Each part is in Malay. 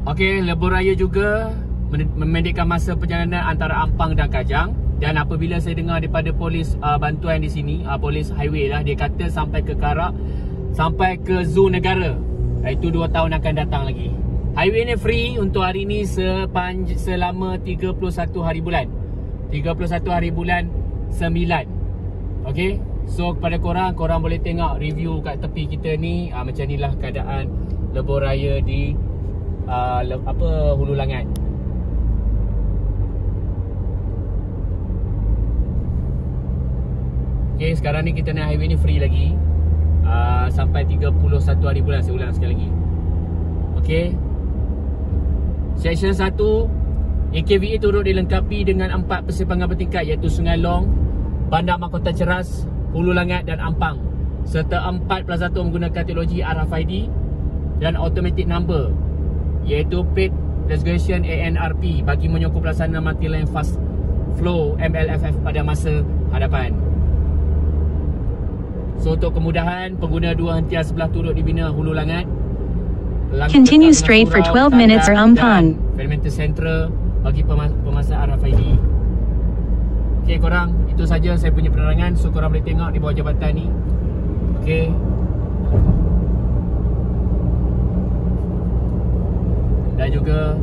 Okey, lebuh raya juga memendekkan masa perjalanan antara Ampang dan Kajang. Dan apabila saya dengar daripada polis bantuan di sini, polis highway lah, dia kata sampai ke Karak, sampai ke Zoo Negara, iaitu 2 tahun akan datang lagi. Highway ni free untuk hari ni selama 31 hari bulan 31 hari bulan 9. Okey, so kepada korang boleh tengok review kat tepi kita ni. Macam inilah keadaan lebuh raya di Hulu Langat. Okay, sekarang ni kita naik highway ni free lagi sampai 31 hari bulan. Saya ulang sekali lagi. Okay, Section 1, AKVA turut dilengkapi dengan 4 persimpangan bertingkat, iaitu Sungai Long, Bandar Mahkota Ceras, Hulu Langat dan Ampang, serta 4 plazatun menggunakan teknologi RFID dan automatic number, iaitu Paid Resolution ANRP, bagi menyokong pelaksanaan multi-lane fast flow MLFF pada masa hadapan. So untuk kemudahan, pengguna 2 hentian sebelah turut dibina Hulu Langat. Continue straight for 12 minutes or Ampang. Perimeter Central bagi pemasangan RFID. Okay korang, itu saja saya punya penerangan. So korang boleh tengok di bawah jabatan ni. Okay, dan juga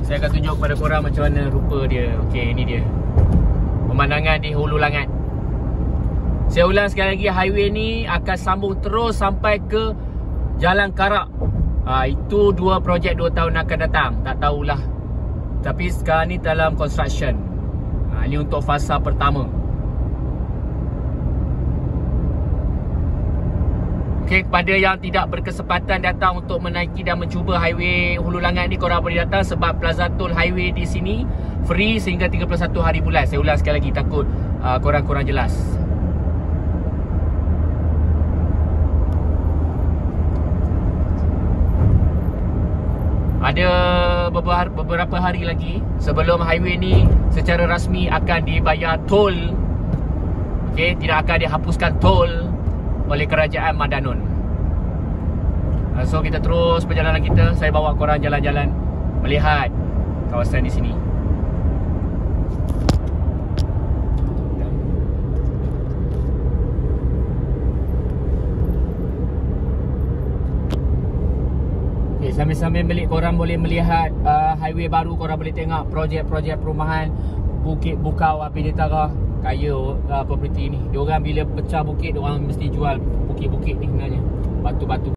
saya akan tunjuk kepada korang macam mana rupa dia. Okay, ini dia pemandangan di Hulu Langat. Saya ulang sekali lagi, highway ni akan sambung terus sampai ke Jalan Karak. Itu 2 projek 2 tahun akan datang, tak tahulah. Tapi sekarang ni dalam construction. Ini untuk fasa pertama. Okay, kepada yang tidak berkesempatan datang untuk menaiki dan mencuba highway Hulu Langat ni, korang boleh datang sebab Plaza Tol Highway di sini free sehingga 31 hari bulan. Saya ulang sekali lagi, takut korang kurang jelas. Ada beberapa hari lagi sebelum highway ni secara rasmi akan dibayar tol. Okey, tidak akan dihapuskan tol oleh kerajaan Madanun. So kita terus perjalanan kita. Saya bawa korang jalan-jalan melihat kawasan di sini. Sambil-sambil korang boleh melihat highway baru, korang boleh tengok projek-projek perumahan Bukit Bukau, Api Detara. Kaya property ni. Diorang bila pecah bukit, diorang mesti jual bukit-bukit ni sebenarnya. Batu-batu.